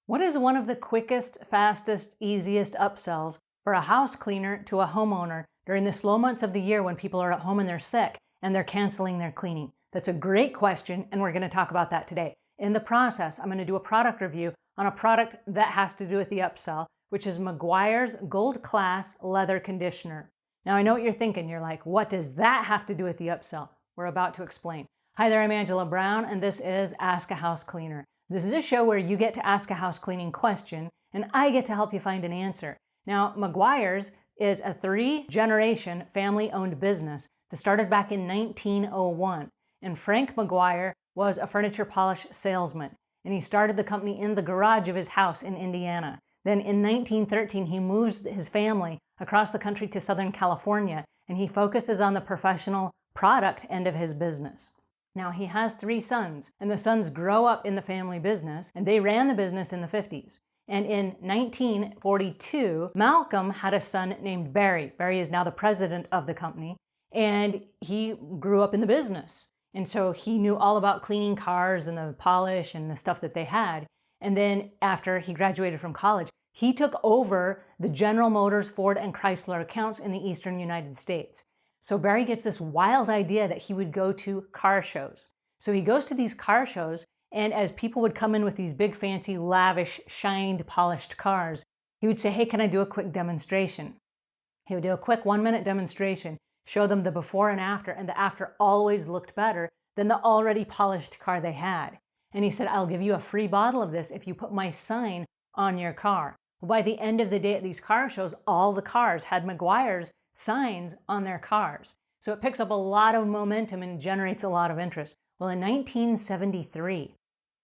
What is one of the quickest, fastest, easiest upsells for a house cleaner to a homeowner during the slow months of the year when people are at home and they're sick and they're canceling their cleaning? That's a great question, and we're going to talk about that today. In the process, I'm going to do a product review on a product that has to do with the upsell, which is Meguiar's Gold Class Leather Conditioner. Now, I know what you're thinking. You're like, what does that have to do with the upsell? We're about to explain. Hi there, I'm Angela Brown, and this is Ask a House Cleaner. This is a show where you get to ask a house cleaning question, and I get to help you find an answer. Now, Meguiar's is a 3-generation family-owned business that started back in 1901. And Frank Meguiar was a furniture polish salesman, and he started the company in the garage of his house in Indiana. Then in 1913, he moves his family across the country to Southern California, and he focuses on the professional product end of his business. Now, he has 3 sons, and the sons grow up in the family business, and they ran the business in the 50s. And in 1942, Malcolm had a son named Barry. Barry is now the president of the company, and he grew up in the business. And so he knew all about cleaning cars and the polish and the stuff that they had. And then after he graduated from college, he took over the General Motors, Ford, and Chrysler accounts in the eastern United States. So Barry gets this wild idea that he would go to car shows. So he goes to these car shows, and as people would come in with these big, fancy, lavish, shined, polished cars, he would say, hey, can I do a quick demonstration? He would do a quick 1-minute demonstration, show them the before and the after always looked better than the already polished car they had. And he said, I'll give you a free bottle of this if you put my sign on your car. Well, by the end of the day at these car shows, all the cars had Meguiar's signs on their cars. So it picks up a lot of momentum and generates a lot of interest. Well, in 1973,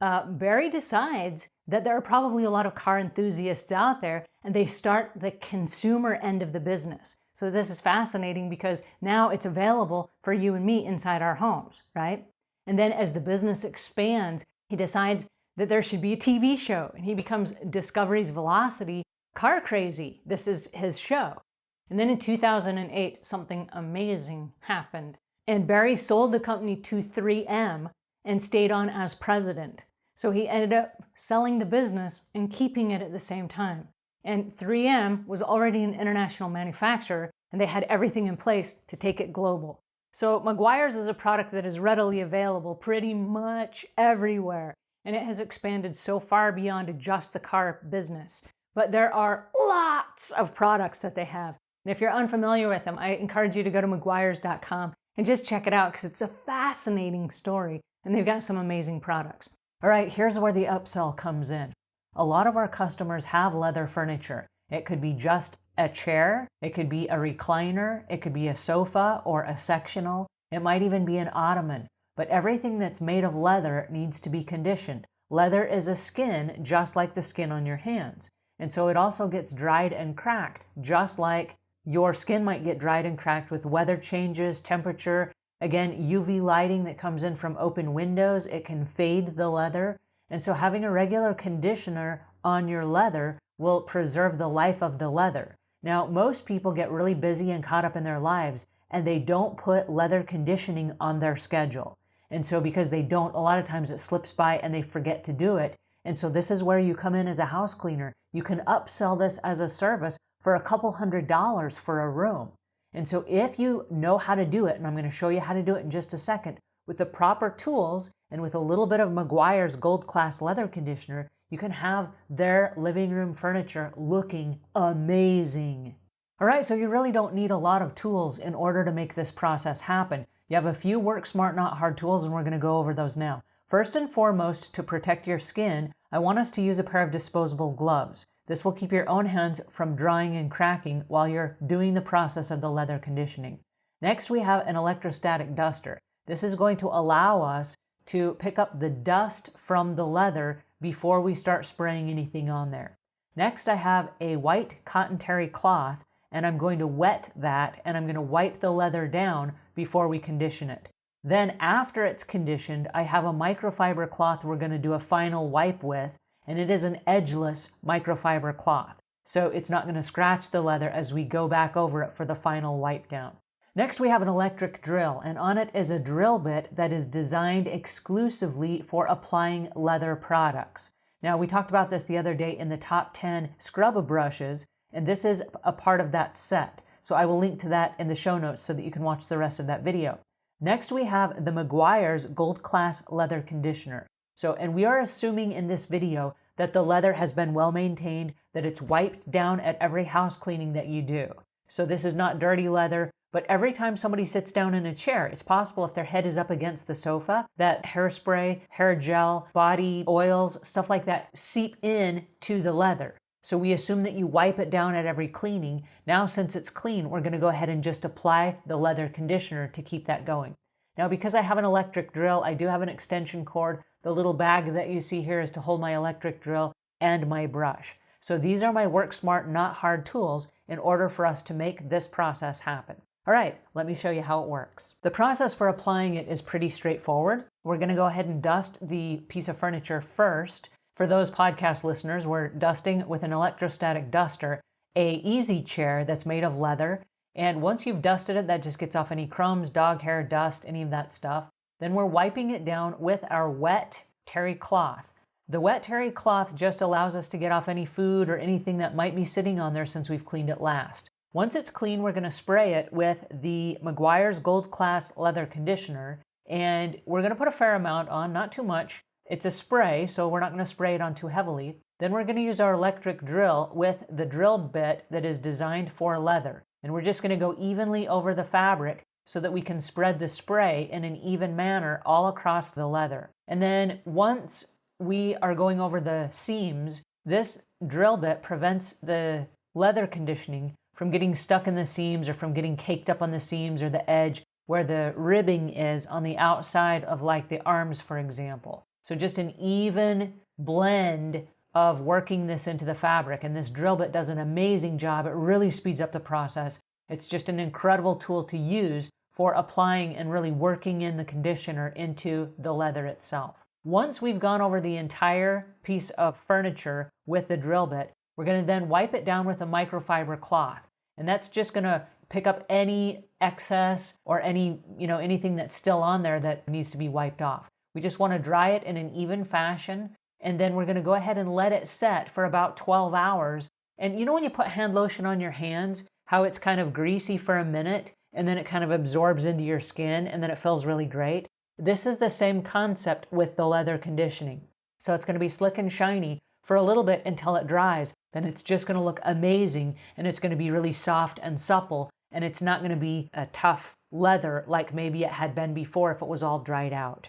Barry decides that there are probably a lot of car enthusiasts out there, and they start the consumer end of the business. So this is fascinating because now it's available for you and me inside our homes, right? And then as the business expands, he decides that there should be a TV show, and he becomes Discovery's Velocity Car Crazy. This is his show. And then in 2008, something amazing happened. And Barry sold the company to 3M and stayed on as president. So he ended up selling the business and keeping it at the same time. And 3M was already an international manufacturer, and they had everything in place to take it global. So Meguiar's is a product that is readily available pretty much everywhere, and it has expanded so far beyond just the car business. But there are lots of products that they have. And if you're unfamiliar with them, I encourage you to go to Meguiars.com and just check it out because it's a fascinating story, and they've got some amazing products. All right, here's where the upsell comes in. A lot of our customers have leather furniture. It could be just a chair, it could be a recliner, it could be a sofa or a sectional, it might even be an ottoman. But everything that's made of leather needs to be conditioned. Leather is a skin just like the skin on your hands. And so it also gets dried and cracked, just like your skin might get dried and cracked with weather changes, temperature. Again, UV lighting that comes in from open windows, it can fade the leather. And so having a regular conditioner on your leather will preserve the life of the leather. Now, most people get really busy and caught up in their lives, and they don't put leather conditioning on their schedule. And so because they don't, a lot of times it slips by and they forget to do it. And so this is where you come in as a house cleaner. You can upsell this as a service for a couple $100s for a room. And so if you know how to do it, and I'm going to show you how to do it in just a second, with the proper tools and with a little bit of Meguiar's Gold Class Leather Conditioner, you can have their living room furniture looking amazing. All right, so you really don't need a lot of tools in order to make this process happen. You have a few work smart, not hard tools, and we're going to go over those now. First and foremost, to protect your skin, I want us to use a pair of disposable gloves. This will keep your own hands from drying and cracking while you're doing the process of the leather conditioning. Next, we have an electrostatic duster. This is going to allow us to pick up the dust from the leather before we start spraying anything on there. Next, I have a white cotton terry cloth, and I'm going to wet that, and I'm going to wipe the leather down before we condition it. Then after it's conditioned, I have a microfiber cloth we're going to do a final wipe with, and it is an edgeless microfiber cloth. So it's not going to scratch the leather as we go back over it for the final wipe down. Next, we have an electric drill, and on it is a drill bit that is designed exclusively for applying leather products. Now, we talked about this the other day in the top 10 scrub brushes, and this is a part of that set. So I will link to that in the show notes so that you can watch the rest of that video. Next, we have the Meguiar's Gold Class Leather Conditioner. And we are assuming in this video that the leather has been well maintained, that it's wiped down at every house cleaning that you do. So this is not dirty leather, but every time somebody sits down in a chair, it's possible if their head is up against the sofa, that hairspray, hair gel, body oils, stuff like that seep in to the leather. So we assume that you wipe it down at every cleaning. Now, since it's clean, we're gonna go ahead and just apply the leather conditioner to keep that going. Now, because I have an electric drill, I do have an extension cord. The little bag that you see here is to hold my electric drill and my brush. So these are my work smart, not hard tools in order for us to make this process happen. All right, let me show you how it works. The process for applying it is pretty straightforward. We're gonna go ahead and dust the piece of furniture first. For those podcast listeners, we're dusting with an electrostatic duster, a easy chair that's made of leather. And once you've dusted it, that just gets off any crumbs, dog hair, dust, any of that stuff. Then we're wiping it down with our wet terry cloth. The wet terry cloth just allows us to get off any food or anything that might be sitting on there since we've cleaned it last. Once it's clean, we're gonna spray it with the Meguiar's Gold Class Leather Conditioner, and we're gonna put a fair amount on, not too much. It's a spray, so we're not gonna spray it on too heavily. Then we're gonna use our electric drill with the drill bit that is designed for leather. And we're just gonna go evenly over the fabric so that we can spread the spray in an even manner all across the leather. And then once we are going over the seams, this drill bit prevents the leather conditioning from getting stuck in the seams or from getting caked up on the seams or the edge where the ribbing is on the outside of like the arms, for example. So just an even blend of working this into the fabric. And this drill bit does an amazing job. It really speeds up the process. It's just an incredible tool to use for applying and really working in the conditioner into the leather itself. Once we've gone over the entire piece of furniture with the drill bit, we're going to then wipe it down with a microfiber cloth. And that's just going to pick up any excess or anything that's still on there that needs to be wiped off. We just want to dry it in an even fashion. And then we're going to go ahead and let it set for about 12 hours. And you know when you put hand lotion on your hands, how it's kind of greasy for a minute and then it kind of absorbs into your skin and then it feels really great? This is the same concept with the leather conditioning. So it's going to be slick and shiny for a little bit until it dries. Then it's just going to look amazing and it's going to be really soft and supple, and it's not going to be a tough leather like maybe it had been before if it was all dried out.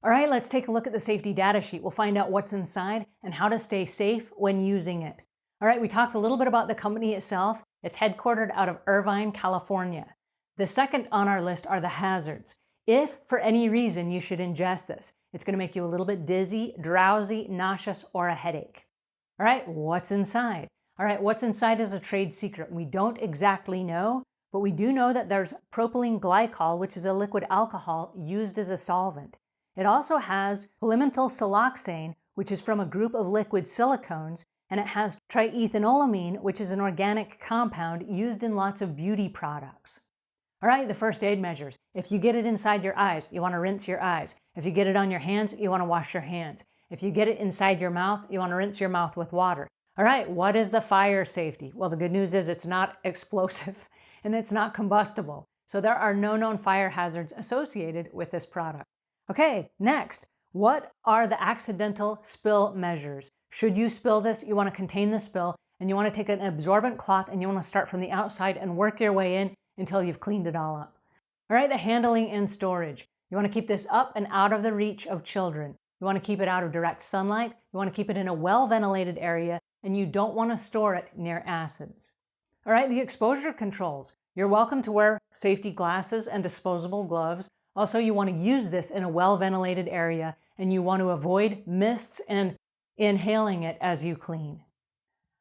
All right, let's take a look at the safety data sheet. We'll find out what's inside and how to stay safe when using it. All right, we talked a little bit about the company itself. It's headquartered out of Irvine, California. The second on our list are the hazards. If for any reason you should ingest this, it's going to make you a little bit dizzy, drowsy, nauseous, or a headache. All right, what's inside? All right, what's inside is a trade secret. We don't exactly know, but we do know that there's propylene glycol, which is a liquid alcohol used as a solvent. It also has polymethyl siloxane, which is from a group of liquid silicones, and it has triethanolamine, which is an organic compound used in lots of beauty products. All right, the first aid measures. If you get it inside your eyes, you want to rinse your eyes. If you get it on your hands, you want to wash your hands. If you get it inside your mouth, you want to rinse your mouth with water. All right, what is the fire safety? Well, the good news is it's not explosive and it's not combustible. So there are no known fire hazards associated with this product. Okay, next, what are the accidental spill measures? Should you spill this, you want to contain the spill, and you want to take an absorbent cloth and you want to start from the outside and work your way in until you've cleaned it all up. All right, the handling and storage. You want to keep this up and out of the reach of children. You want to keep it out of direct sunlight. You want to keep it in a well-ventilated area, and you don't want to store it near acids. All right, the exposure controls. You're welcome to wear safety glasses and disposable gloves. Also, you want to use this in a well-ventilated area, and you want to avoid mists and inhaling it as you clean.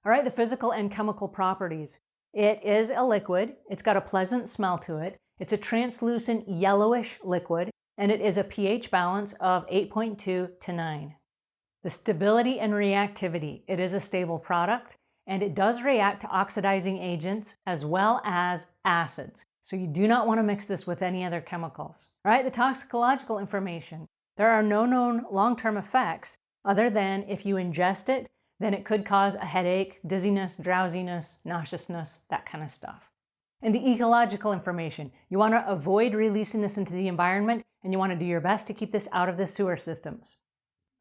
All right, the physical and chemical properties. It is a liquid. It's got a pleasant smell to it. It's a translucent yellowish liquid, and it is a pH balance of 8.2 to 9. The stability and reactivity. It is a stable product, and it does react to oxidizing agents as well as acids. So you do not want to mix this with any other chemicals. All right, the toxicological information. There are no known long-term effects other than if you ingest it, then it could cause a headache, dizziness, drowsiness, nauseousness, that kind of stuff. And the ecological information. You want to avoid releasing this into the environment, and you want to do your best to keep this out of the sewer systems.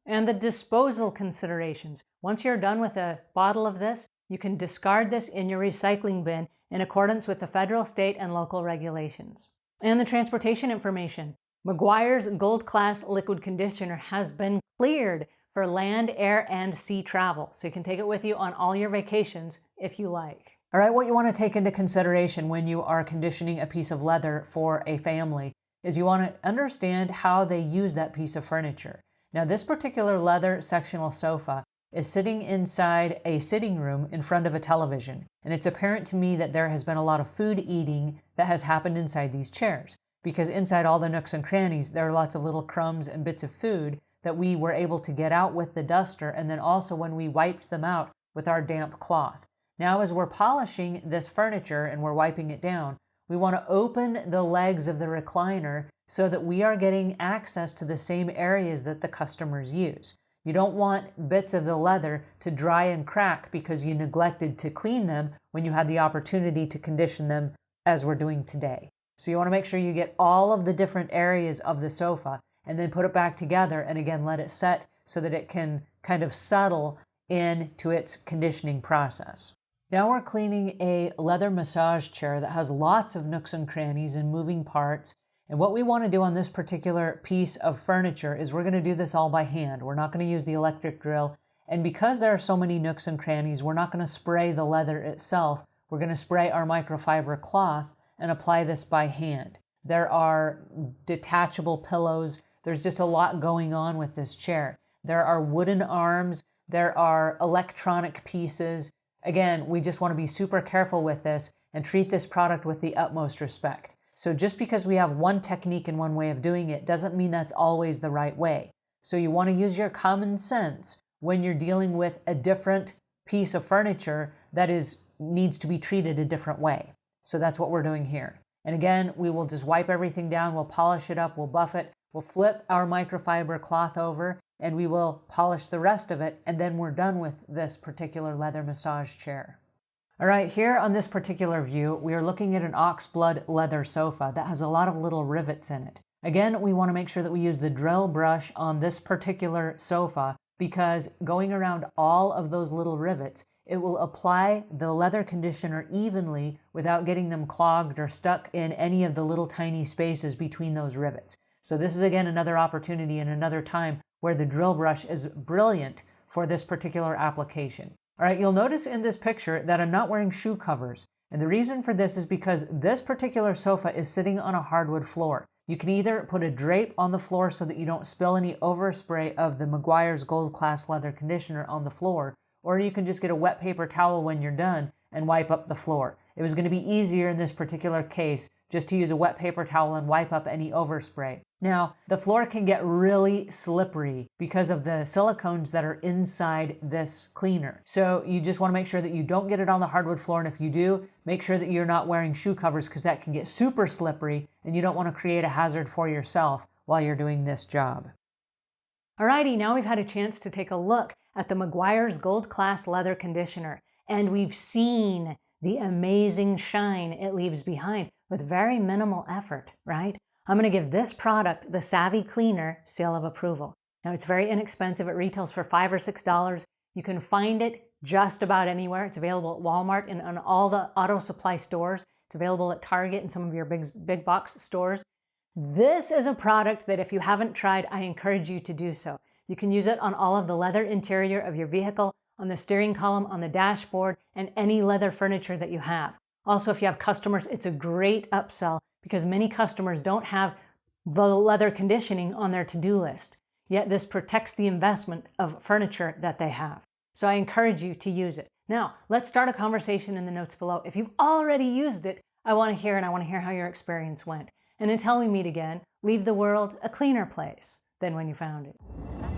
And the disposal considerations. Once you're done with a bottle of this, you can discard this in your recycling bin in accordance with the federal, state, and local regulations. And the transportation information. Meguiar's Gold Class Liquid Conditioner has been cleared for land, air, and sea travel. So you can take it with you on all your vacations if you like. All right, what you want to take into consideration when you are conditioning a piece of leather for a family is you want to understand how they use that piece of furniture. Now, this particular leather sectional sofa is sitting inside a sitting room in front of a television. And it's apparent to me that there has been a lot of food eating that has happened inside these chairs, because inside all the nooks and crannies, there are lots of little crumbs and bits of food that we were able to get out with the duster, and then also when we wiped them out with our damp cloth. Now, as we're polishing this furniture and we're wiping it down, we want to open the legs of the recliner so that we are getting access to the same areas that the customers use. You don't want bits of the leather to dry and crack because you neglected to clean them when you had the opportunity to condition them as we're doing today. So you want to make sure you get all of the different areas of the sofa and then put it back together, and again let it set so that it can kind of settle into its conditioning process. Now we're cleaning a leather massage chair that has lots of nooks and crannies and moving parts. And what we want to do on this particular piece of furniture is we're going to do this all by hand. We're not going to use the electric drill. And because there are so many nooks and crannies, we're not going to spray the leather itself. We're going to spray our microfiber cloth and apply this by hand. There are detachable pillows. There's just a lot going on with this chair. There are wooden arms. There are electronic pieces. Again, we just want to be super careful with this and treat this product with the utmost respect. So just because we have one technique and one way of doing it doesn't mean that's always the right way. So you want to use your common sense when you're dealing with a different piece of furniture that needs to be treated a different way. So that's what we're doing here. And again, we will just wipe everything down, we'll polish it up, we'll buff it, we'll flip our microfiber cloth over, and we will polish the rest of it, and then we're done with this particular leather massage chair. All right, here on this particular view, we are looking at an oxblood leather sofa that has a lot of little rivets in it. Again, we want to make sure that we use the drill brush on this particular sofa, because going around all of those little rivets, it will apply the leather conditioner evenly without getting them clogged or stuck in any of the little tiny spaces between those rivets. So this is again another opportunity and another time where the drill brush is brilliant for this particular application. All right, you'll notice in this picture that I'm not wearing shoe covers. And the reason for this is because this particular sofa is sitting on a hardwood floor. You can either put a drape on the floor so that you don't spill any overspray of the Meguiar's Gold Class Leather Conditioner on the floor, or you can just get a wet paper towel when you're done and wipe up the floor. It was going to be easier in this particular case just to use a wet paper towel and wipe up any overspray. Now, the floor can get really slippery because of the silicones that are inside this cleaner. So you just want to make sure that you don't get it on the hardwood floor, and if you do, make sure that you're not wearing shoe covers because that can get super slippery and you don't want to create a hazard for yourself while you're doing this job. Alrighty, now we've had a chance to take a look at the Meguiar's Gold Class Leather Conditioner, and we've seen the amazing shine it leaves behind with very minimal effort, right? I'm going to give this product the Savvy Cleaner seal of approval. Now, it's very inexpensive. It retails for $5 or $6. You can find it just about anywhere. It's available at Walmart and on all the auto supply stores. It's available at Target and some of your big box stores. This is a product that if you haven't tried, I encourage you to do so. You can use it on all of the leather interior of your vehicle, on the steering column, on the dashboard, and any leather furniture that you have. Also, if you have customers, it's a great upsell because many customers don't have the leather conditioning on their to-do list. Yet this protects the investment of furniture that they have. So I encourage you to use it. Now, let's start a conversation in the notes below. If you've already used it, I want to hear, and I want to hear how your experience went. And until we meet again, leave the world a cleaner place than when you found it.